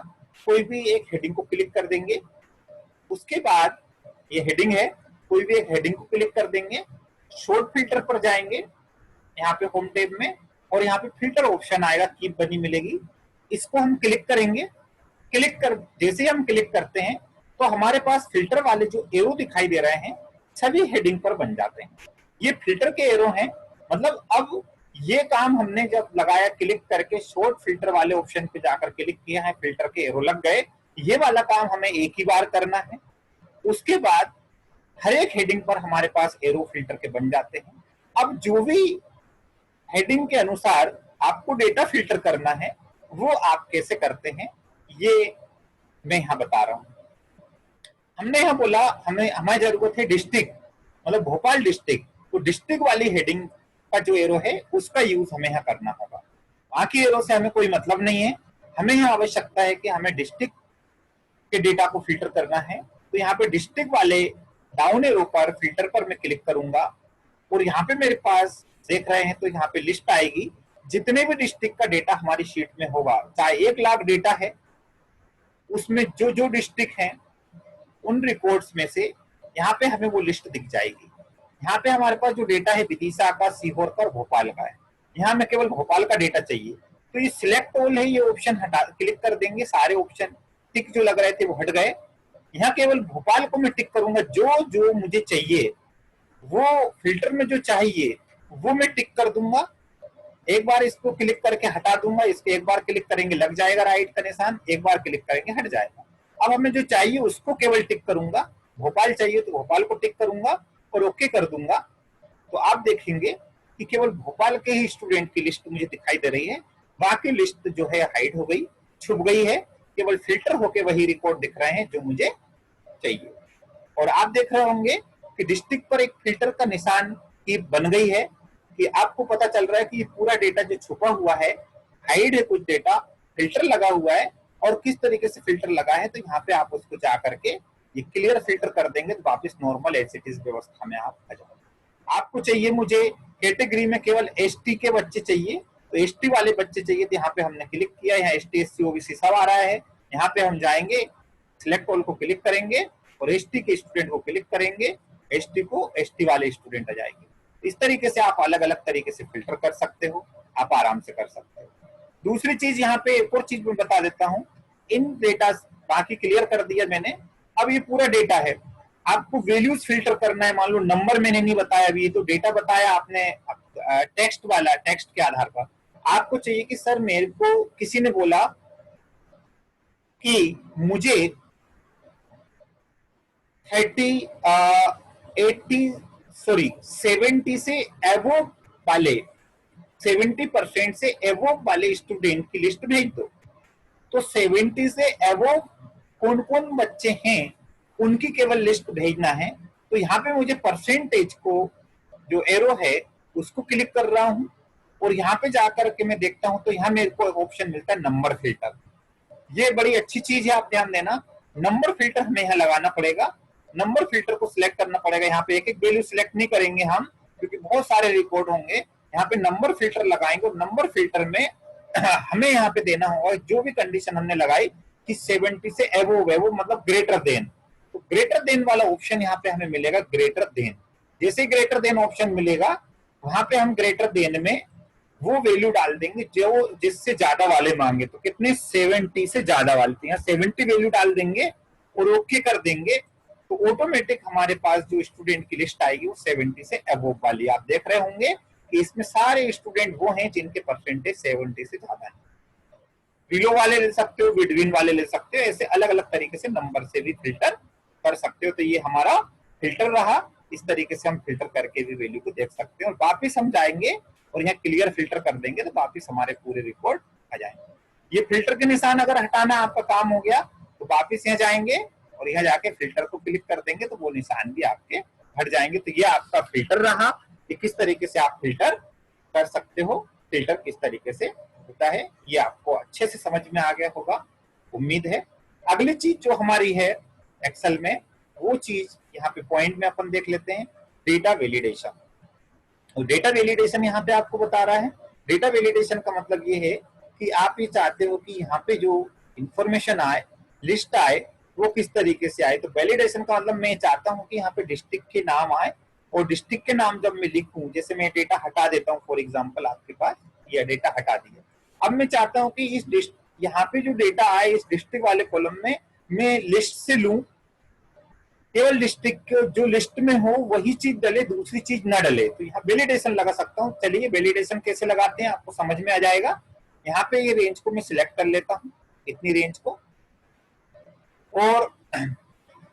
कोई भी एक हेडिंग को क्लिक कर देंगे। उसके बाद ये हेडिंग है, कोई भी एक हेडिंग को क्लिक कर देंगे, शॉर्ट फिल्टर पर जाएंगे यहाँ पे होम टैब में, और यहाँ पे फिल्टर ऑप्शन आएगा, कीप बनी मिलेगी, इसको हम क्लिक करेंगे। क्लिक कर जैसे ही हम क्लिक करते हैं तो हमारे पास फिल्टर वाले जो एरो दिखाई दे रहे हैं सभी हेडिंग पर बन जाते हैं। ये फिल्टर के एरो हैं, मतलब अब ये काम हमने जब लगाया, क्लिक करके शॉर्ट फिल्टर वाले ऑप्शन पे जाकर क्लिक किया है, फिल्टर के एरो लग गए। ये वाला काम हमें एक ही बार करना है। उसके बाद हर एक हेडिंग पर हमारे पास एरो फिल्टर के बन जाते हैं। अब जो भी हेडिंग के अनुसार आपको डेटा फिल्टर करना है वो आप कैसे करते हैं ये मैं यहाँ बता रहा हूँ। हमने यहाँ बोला हमें जरूरत है डिस्ट्रिक्ट, मतलब भोपाल डिस्ट्रिक्ट, तो डिस्ट्रिक्ट वाली हेडिंग का जो एरो है उसका यूज हमें यहाँ करना होगा। बाकी एरो से हमें कोई मतलब नहीं है। हमें यहाँ आवश्यकता है कि हमें डिस्ट्रिक्ट के डेटा को फिल्टर करना है। तो यहाँ पे डिस्ट्रिक्ट वाले डाउन एरो पर फिल्टर पर मैं क्लिक करूंगा और यहाँ पे मेरे पास देख रहे हैं तो यहाँ पे लिस्ट आएगी, जितने भी डिस्ट्रिक्ट का डेटा हमारी शीट में होगा, चाहे 1 लाख डेटा है, उसमें जो जो डिस्ट्रिक्ट हैं उन रिकॉर्ड्स में से यहाँ पे हमें वो लिस्ट दिख जाएगी। यहाँ पे हमारे पास जो डेटा है विदिशा का, सीहोर का और भोपाल का है। यहाँ में केवल भोपाल का डेटा चाहिए, तो ये सिलेक्ट ऑल है, ये ऑप्शन हटा क्लिक कर देंगे, सारे ऑप्शन टिक जो लग रहे थे वो हट गए। यहाँ केवल भोपाल को मैं टिक करूंगा, जो जो मुझे चाहिए वो फिल्टर में जो चाहिए वो मैं टिक कर दूंगा। एक बार इसको क्लिक करके हटा दूंगा, इसके एक बार क्लिक करेंगे लग जाएगा राइट का निशान, एक बार क्लिक करेंगे हट जाएगा। अब हमें जो चाहिए उसको केवल टिक करूंगा, भोपाल चाहिए तो भोपाल को टिक करूंगा और ओके कर दूंगा। तो आप देखेंगे कि केवल भोपाल के ही स्टूडेंट की लिस्ट मुझे दिखाई दे रही है, बाकी लिस्ट जो है हाइड हो गई, छुप गई है, केवल फिल्टर होके वही रिकॉर्ड दिख रहे हैं जो मुझे चाहिए। और आप देख रहे होंगे कि डिस्ट्रिक्ट पर एक फिल्टर का निशान की बन गई है, कि आपको पता चल रहा है कि ये पूरा डेटा जो छुपा हुआ है, हाइड है कुछ डेटा, फिल्टर लगा हुआ है, और किस तरीके से फिल्टर लगा है। तो यहाँ पे आप उसको जा करके ये क्लियर फिल्टर कर देंगे तो वापस नॉर्मल एज इट इज व्यवस्था में आप आ जाओगे। आपको चाहिए, मुझे कैटेगरी में केवल एसटी के बच्चे चाहिए, तो एसटी वाले बच्चे चाहिए, तो यहाँ पे हमने क्लिक किया, यहाँ एसटी एससी ओबीसी सब आ रहा है। यहाँ पे हम जाएंगे, सिलेक्ट ऑल को क्लिक करेंगे और एसटी के स्टूडेंट को क्लिक करेंगे, एसटी को एसटी वाले स्टूडेंट आ जाएंगे। इस तरीके से आप अलग अलग तरीके से फिल्टर कर सकते हो, आप आराम से कर सकते हो। दूसरी चीज यहाँ पे एक और चीज मैं बता देता हूँ, इन डेटा बाकी क्लियर कर दिया मैंने। अब ये पूरा डेटा है, आपको वैल्यूज फिल्टर करना है। मान लो नंबर मैंने नहीं बताया, अभी तो डेटा बताया आपने टेक्स्ट वाला, टेक्स्ट के आधार पर आपको चाहिए कि सर मेरे को किसी ने बोला कि मुझे 70 से एवोव वाले 70% से एवोव वाले स्टूडेंट की लिस्ट भेज दो। तो 70 से एवोव कौन कौन बच्चे हैं उनकी केवल लिस्ट भेजना है। तो यहाँ पे मुझे परसेंटेज को जो एरो है उसको क्लिक कर रहा हूँ और यहाँ पे जाकर के मैं देखता हूँ तो यहाँ मेरे को ऑप्शन मिलता है नंबर फिल्टर। ये बड़ी अच्छी चीज है, आप ध्यान देना। नंबर फिल्टर हमें यहाँ लगाना पड़ेगा, नंबर फिल्टर को सिलेक्ट करना पड़ेगा। यहाँ पे एक एक वैल्यू सिलेक्ट नहीं करेंगे हम, क्योंकि बहुत सारे रिकॉर्ड होंगे। यहाँ पे नंबर फिल्टर लगाएंगे और नंबर फिल्टर में हमें यहाँ पे देना होगा जो भी कंडीशन हमने लगाई कि 70 से एबोव है, वो मतलब ग्रेटर देन, तो ग्रेटर देन वाला ऑप्शन यहाँ पे हमें मिलेगा ग्रेटर देन। जैसे ग्रेटर देन ऑप्शन मिलेगा वहां पे हम ग्रेटर देन में वो वैल्यू डाल देंगे जो जिससे ज्यादा वाले मांगे, तो कितने 70 से ज्यादा वाले, तो यहाँ 70 वैल्यू डाल देंगे और ओके कर देंगे, तो ऑटोमेटिक हमारे पास जो स्टूडेंट की लिस्ट आएगी वो 70 से अबोव वाली। आप देख रहे होंगे कि इसमें सारे स्टूडेंट वो हैं जिनके परसेंटेज 70 से ज्यादा है। बिलो वाले ले सकते हो, बिटवीन वाले ले सकते हो, ऐसे अलग अलग तरीके से नंबर से भी फिल्टर कर सकते हो। तो ये हमारा फिल्टर रहा, इस तरीके से हम फिल्टर करके भी वैल्यू को देख सकते हैं। और वापिस हम जाएंगे और यहाँ क्लियर फिल्टर कर देंगे तो वापिस हमारे पूरे रिकॉर्ड आ जाएंगे। ये फिल्टर के निशान अगर हटाना आपका काम हो गया तो वापिस यहाँ जाएंगे और यहाँ जाके फिल्टर को क्लिक कर देंगे तो वो निशान भी आपके हट जाएंगे। तो ये आपका फिल्टर रहा कि किस तरीके से आप फिल्टर कर सकते हो, फिल्टर किस तरीके से होता है, ये आपको अच्छे से समझ में आ गया होगा उम्मीद है। अगली चीज जो हमारी है एक्सेल में, वो चीज यहाँ पे पॉइंट में अपन देख लेते हैं, डेटा वैलिडेशन। और डेटा वैलिडेशन यहाँ पे आपको बता रहा है, डेटा वैलिडेशन का मतलब ये है कि आप ये चाहते हो कि यहाँ पे जो इंफॉर्मेशन आए, लिस्ट आए, वो किस तरीके से आए। तो वैलिडेशन का मतलब मैं चाहता हूँ कि यहाँ पे डिस्ट्रिक्ट के नाम आए, और डिस्ट्रिक्ट के नाम जब मैं लिखूं, जैसे मैं डेटा हटा देता हूँ फॉर एग्जाम्पल, आपके पास यह डेटा हटा दिया, अब मैं चाहता हूं कि इस यहाँ पे जो डेटा आए इस डिस्ट्रिक्ट वाले कॉलम में मैं लिस्ट से लूं, केवल डिस्ट्रिक्ट जो लिस्ट में हो वही चीज डले, दूसरी चीज ना डले। तो यहाँ वैलिडेशन लगा सकता हूँ। चलिए वैलिडेशन कैसे लगाते हैं आपको समझ में आ जाएगा। यहाँ पे ये रेंज को मैं सिलेक्ट कर लेता हूँ, इतनी रेंज को, और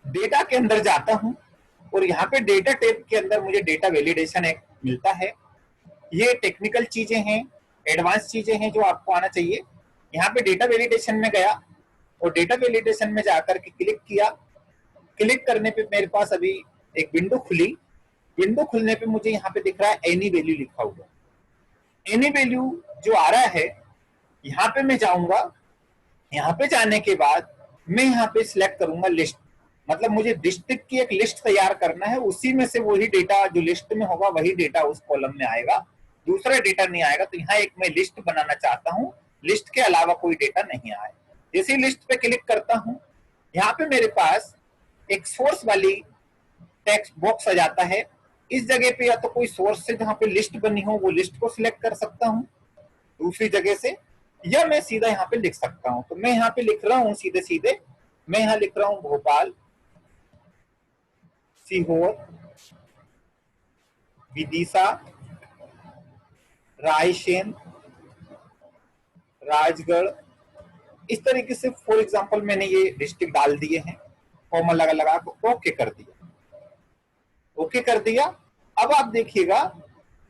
डेटा के अंदर जाता हूँ और यहाँ पे डेटा टेब के अंदर मुझे डेटा वैलिडेशन एक मिलता है। ये टेक्निकल चीजें हैं, एडवांस चीजें हैं जो आपको आना चाहिए। यहाँ पे डेटा वैलिडेशन में गया और डेटा वैलिडेशन में जाकर के क्लिक किया, क्लिक करने पे मेरे पास अभी एक विंडो खुली, विंडो खुलने पे मुझे यहाँ पे दिख रहा है एनी वैल्यू लिखा हुआ। एनी वैल्यू जो आ रहा है यहाँ पे मैं जाऊंगा, यहाँ पे जाने के बाद मैं यहाँ पे सिलेक्ट करूंगा लिस्ट, मतलब मुझे डिस्ट्रिक्ट की एक लिस्ट तैयार करना है, उसी में से वही डेटा जो लिस्ट में होगा वही डेटा उस कॉलम में आएगा, दूसरा डेटा नहीं आएगा। तो यहाँ एक मैं लिस्ट बनाना चाहता हूँ, लिस्ट के अलावा कोई डेटा नहीं आए। जैसे लिस्ट पे क्लिक करता हूँ, यहाँ पे मेरे पास एक सोर्स वाली टेक्स्ट बॉक्स आ जाता है। इस जगह पे या तो कोई सोर्स से जहाँ पे लिस्ट बनी हो वो लिस्ट को सिलेक्ट कर सकता हूँ दूसरी जगह से, या मैं सीधा यहाँ पे लिख सकता हूँ। तो मैं यहाँ पे लिख रहा हूँ सीधे सीधे, मैं यहाँ लिख रहा हूँ भोपाल, सीहोर, विदिशा, रायसेन, राजगढ़, इस तरीके से फॉर एग्जांपल मैंने ये डिस्ट्रिक्ट डाल दिए हैं, कॉमा लगा लगा को ओके कर दिया, ओके कर दिया। अब आप देखिएगा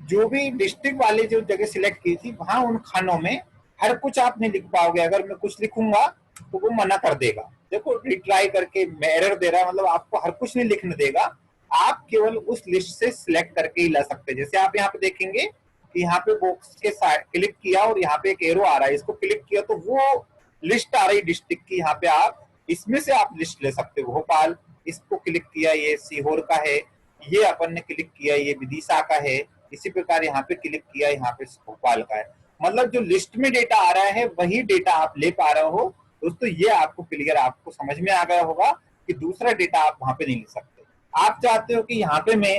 जो भी डिस्ट्रिक्ट वाले जो जगह सिलेक्ट की थी वहां उन खानों में हर कुछ आप नहीं लिख पाओगे। अगर मैं कुछ लिखूंगा तो वो मना कर देगा, देखो रिट्राई करके एरर दे रहा है, मतलब आपको हर कुछ नहीं लिखने देगा, आप केवल उस लिस्ट से सिलेक्ट करके ही ला सकते हैं। जैसे आप यहाँ पे देखेंगे कि यहाँ पे बॉक्स के साइड क्लिक किया और यहाँ पे एक एरो आ रहा है, इसको क्लिक किया तो वो लिस्ट आ रही डिस्ट्रिक्ट की, यहाँ पे आप इसमें से आप लिस्ट ले सकते हो। भोपाल, इसको क्लिक किया ये सीहोर का है, ये अपन ने क्लिक किया ये विदिशा का है, इसी प्रकार यहाँ पे क्लिक किया यहाँ पे भोपाल का है। मतलब जो लिस्ट में डेटा आ रहा है वही डेटा आप ले पा रहे हो दोस्तों। ये आपको क्लियर, आपको समझ में आ गया होगा कि दूसरा डेटा आप वहां पे नहीं ले सकते। आप चाहते हो कि यहाँ पे मैं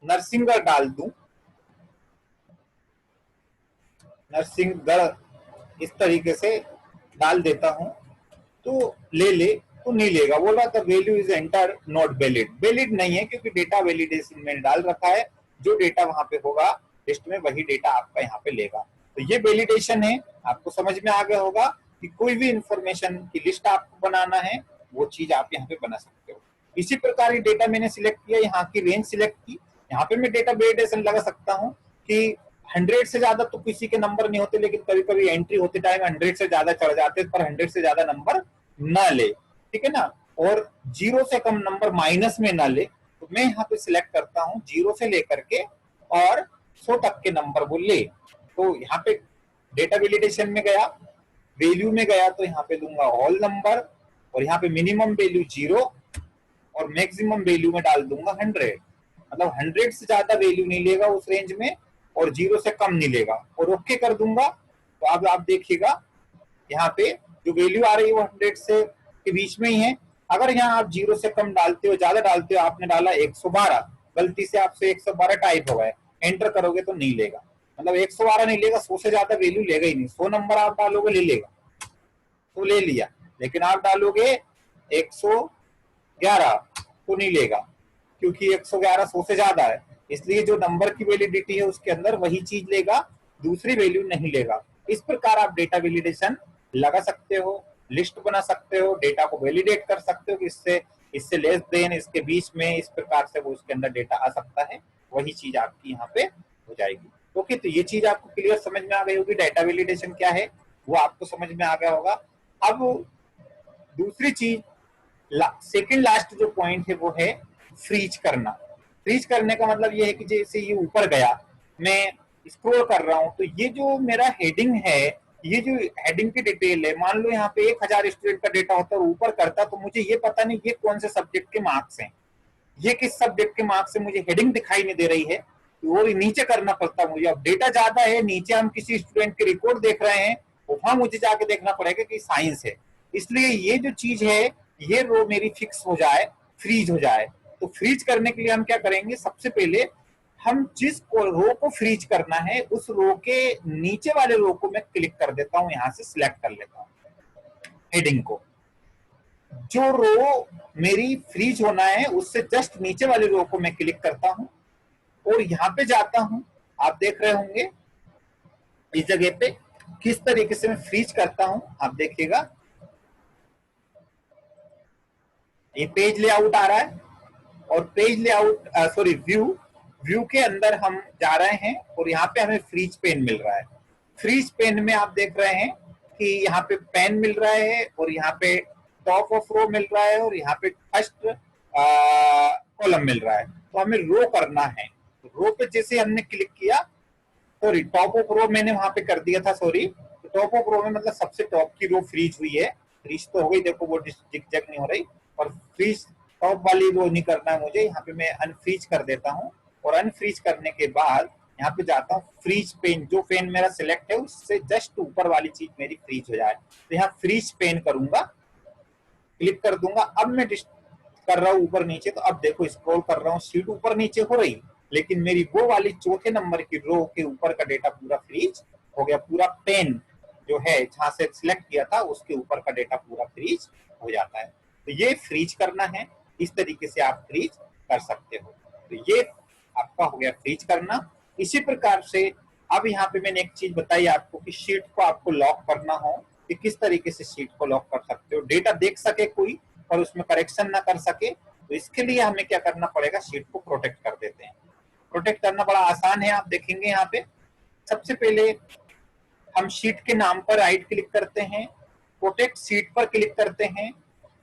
नरसिंहगढ़ डाल दूं, नरसिंहगढ़ इस तरीके से डाल देता हूं तो ले तो नहीं लेगा, बोल रहा था value is enter not valid, valid नहीं है क्योंकि डेटा वैलिडेशन में डाल रखा है, जो डेटा वहां पे होगा लिस्ट में वही डेटा आपका यहाँ पे लेगा। तो ये वैलिडेशन है, आपको समझ में आ गया होगा कि कोई भी इंफॉर्मेशन की लिस्ट आपको बनाना है वो चीज आप यहाँ पे बना सकते हो। इसी प्रकार ये डेटा मैंने सिलेक्ट किया, यहाँ की रेंज सिलेक्ट की, यहाँ पे मैं डेटा वैलिडेशन लगा सकता हूँ कि 100 से ज्यादा तो किसी के नंबर नहीं होते, लेकिन कभी कभी एंट्री होते टाइम 100 से ज्यादा चढ़ जाते पर 100 से ज्यादा नंबर ना ले, ठीक है ना, और 0 से कम नंबर माइनस में ना ले। तो मैं यहाँ पे सिलेक्ट करता हूँ 0 से लेकर के और 100 तक के नंबर वो ले। तो यहाँ पे डेटा वैलिडेशन में गया, वैल्यू में गया तो यहाँ पे दूंगा ऑल नंबर, और यहाँ पे मिनिमम वैल्यू 0 और मैक्सिमम वैल्यू में डाल दूंगा 100, मतलब 100 से ज्यादा वैल्यू नहीं लेगा उस रेंज में और 0 से कम नहीं लेगा, और ओके कर दूंगा तो अब आप देखिएगा यहाँ पे जो वैल्यू आ रही है वो 100 से के बीच में ही है। अगर यहाँ आप 0 से कम डालते हो, ज्यादा डालते हो, आपने डाला 112, गलती से आपसे 112 टाइप हो गए, एंटर करोगे तो नहीं लेगा, मतलब 112 नहीं लेगा, 100 से ज्यादा वैल्यू लेगा ही नहीं। 100 नंबर आप डालोगे ले लेगा, तो ले लिया, लेकिन आप डालोगे 111 तो नहीं लेगा, क्योंकि 111 100 से ज्यादा है, इसलिए जो नंबर की वैलिडिटी है उसके अंदर वही चीज लेगा, दूसरी वैल्यू नहीं लेगा। इस प्रकार आप डेटा वैलिडेशन लगा सकते हो, लिस्ट बना सकते हो, डेटा को वैलिडेट कर सकते हो कि इससे इससे लेस देन, इसके बीच में, इस प्रकार से वो उसके अंदर डेटा आ सकता है, वही चीज आपकी यहाँ पे हो जाएगी। ओके, तो ये चीज आपको क्लियर समझ में आ गई होगी, डेटा वैलिडेशन क्या है वो आपको समझ में आ गया होगा। अब दूसरी चीज, सेकंड लास्ट जो पॉइंट है वो है फ्रीज करना। फ्रीज करने का मतलब ये है कि जैसे ये ऊपर गया, मैं स्क्रॉल कर रहा हूं, तो ये जो मेरा हेडिंग है, ये जो हेडिंग की डिटेल है, मान लो यहाँ पे 1000 स्टूडेंट का डेटा होता है और ऊपर करता, तो मुझे ये पता नहीं ये कौन से सब्जेक्ट के मार्क्स हैं, ये किस सब्जेक्ट के मार्क्स से, मुझे हेडिंग दिखाई नहीं दे रही है, वो नीचे करना पड़ता मुझे। अब डेटा ज्यादा है, नीचे हम किसी स्टूडेंट के रिकॉर्ड देख रहे हैं, वहां मुझे जाके देखना पड़ेगा कि साइंस है, इसलिए ये जो चीज है ये रो मेरी फिक्स हो जाए, फ्रीज हो जाए। तो फ्रीज करने के लिए हम क्या करेंगे, सबसे पहले हम जिस रो को फ्रीज करना है उस रो के नीचे वाले रो को मैं क्लिक कर देता हूं, यहां से सिलेक्ट कर लेता हूं हेडिंग को। जो रो मेरी फ्रीज होना है उससे जस्ट नीचे वाले रो को मैं क्लिक करता हूं और यहां पे जाता हूं। आप देख रहे होंगे इस जगह पे किस तरीके से मैं फ्रीज करता हूं, आप देखिएगा ये पेज लेआउट आ रहा है, और पेज लेआउट सॉरी व्यू के अंदर हम जा रहे हैं और यहाँ पे हमें फ्रीज पेन मिल रहा है। फ्रीज पेन में आप देख रहे हैं कि यहाँ पे पेन मिल रहा है और यहाँ पे टॉप ऑफ रो मिल रहा है और यहाँ पे फर्स्ट कॉलम मिल रहा है, तो हमें रो करना है। रो पे जैसे हमने क्लिक किया, सॉरी टॉप ऑफ रो मैंने वहां पे कर दिया था, सॉरी, तो टॉप ऑफ रो में मतलब सबसे टॉप की रो फ्रीज हुई है, फ्रीज तो हो गई, देखो वो जिग नहीं हो रही, और फ्रीज टॉप वाली रो नहीं करना है मुझे, यहाँ पे मैं अनफ्रीज कर देता हूँ, और अनफ्रीज करने के बाद यहाँ पे जाता हूँ फ्रीज पेन, जो पेन मेरा सिलेक्ट है उससे जस्ट ऊपर वाली चीज मेरी फ्रीज हो जाए, तो यहाँ फ्रीज पेन करूंगा, क्लिक कर दूंगा। अब मैं कर रहा हूँ ऊपर नीचे, तो अब देखो स्क्रॉल कर रहा हूँ, शीट ऊपर नीचे हो रही, लेकिन मेरी वो वाली चौथे नंबर की रो के ऊपर का डेटा पूरा फ्रीज हो गया, पूरा पेन जो है जहां से सिलेक्ट किया था उसके ऊपर का डेटा पूरा फ्रीज हो जाता है। तो ये फ्रीज करना है, इस तरीके से आप फ्रीज कर सकते हो। तो ये आपका हो गया फ्रीज करना। इसी प्रकार से अब यहाँ पे मैंने एक चीज बताई आपको कि शीट को आपको लॉक करना हो कि किस तरीके से शीट को लॉक कर सकते हो, डेटा देख सके कोई और उसमें करेक्शन ना कर सके, तो इसके लिए हमें क्या करना पड़ेगा, शीट को प्रोटेक्ट कर देते हैं। प्रोटेक्ट करना बड़ा आसान है, आप देखेंगे यहाँ पे सबसे पहले हम शीट के नाम पर राइट क्लिक करते हैं, प्रोटेक्ट शीट पर क्लिक करते हैं,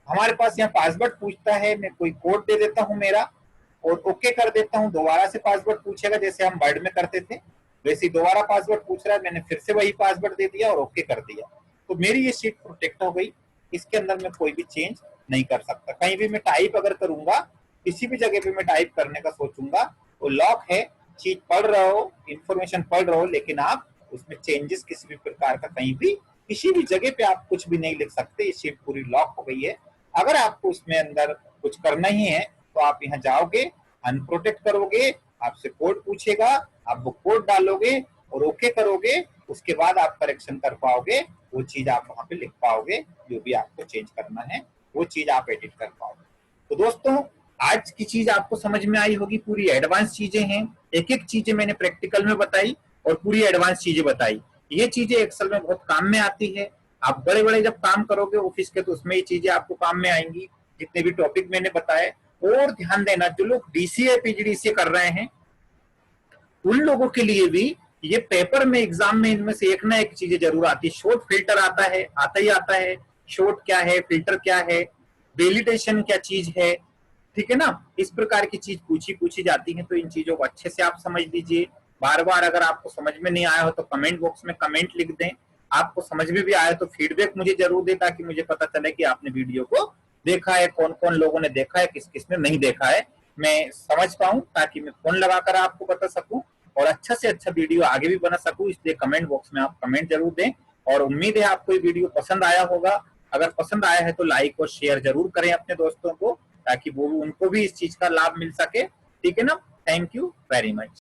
हमारे पास यहाँ पासवर्ड पूछता है, मैं कोई कोड दे देता हूँ मेरा और ओके कर देता हूँ। दोबारा से पासवर्ड पूछेगा जैसे हम वर्ड में करते थे, वैसे दोबारा पासवर्ड पूछ रहा है, मैंने फिर से वही पासवर्ड दे दिया और ओके कर दिया, तो मेरी ये शीट प्रोटेक्ट हो गई। इसके अंदर मैं कोई भी चेंज नहीं कर सकता, कहीं भी मैं टाइप अगर करूंगा, किसी भी जगह पे मैं टाइप करने का सोचूंगा वो लॉक है, चीज पढ़ रहे हो, इंफॉर्मेशन पढ़ रहे हो, लेकिन आप उसमें चेंजेस किसी भी प्रकार का कहीं भी किसी भी जगह पे आप कुछ भी नहीं लिख सकते, ये शीट पूरी लॉक हो गई है। अगर आपको उसमें अंदर कुछ करना ही है तो आप यहाँ जाओगे, अनप्रोटेक्ट करोगे, आपसे कोड पूछेगा, आप वो कोड डालोगे और ओके करोगे, उसके बाद आप करेक्शन कर पाओगे, वो चीज आप वहां पे लिख पाओगे, जो भी आपको चेंज करना है वो चीज आप एडिट कर पाओगे। तो दोस्तों आज की चीज आपको समझ में आई होगी, पूरी एडवांस चीजें हैं, एक एक चीजें मैंने प्रैक्टिकल में बताई और पूरी एडवांस चीजें बताई। ये चीजें एक्सेल में बहुत काम में आती है, आप बड़े बड़े जब काम करोगे ऑफिस के तो उसमें ये चीजें आपको काम में आएंगी, जितने भी टॉपिक मैंने बताए। और ध्यान देना जो लोग डीसीए पीजीडीसीए कर रहे हैं उन लोगों के लिए भी ये पेपर में एग्जाम में इनमें से एक ना एक चीजें जरूर आती है। शॉर्ट फिल्टर आता है, आता ही आता है, शॉर्ट क्या है, फिल्टर क्या है, वैलिडेशन क्या चीज है, ठीक है ना, इस प्रकार की चीज पूछी जाती है। तो इन चीजों को अच्छे से आप समझ लीजिए। बार बार अगर आपको समझ में नहीं आया हो तो कमेंट बॉक्स में कमेंट लिख दें, आपको समझ में भी आया तो फीडबैक मुझे जरूर दें, ताकि मुझे पता चले कि आपने वीडियो को देखा है, कौन कौन लोगों ने देखा है, किस किस ने नहीं देखा है, मैं समझ पाऊं, ताकि मैं फोन लगाकर आपको बता सकूं और अच्छा से अच्छा वीडियो आगे भी बना सकूं, इसलिए कमेंट बॉक्स में आप कमेंट जरूर दें। और उम्मीद है आपको ये वीडियो पसंद आया होगा। अगर पसंद आया है तो लाइक और शेयर जरूर करें अपने दोस्तों को, ताकि वो उनको भी इस चीज का लाभ मिल सके। ठीक है ना? Thank you very much.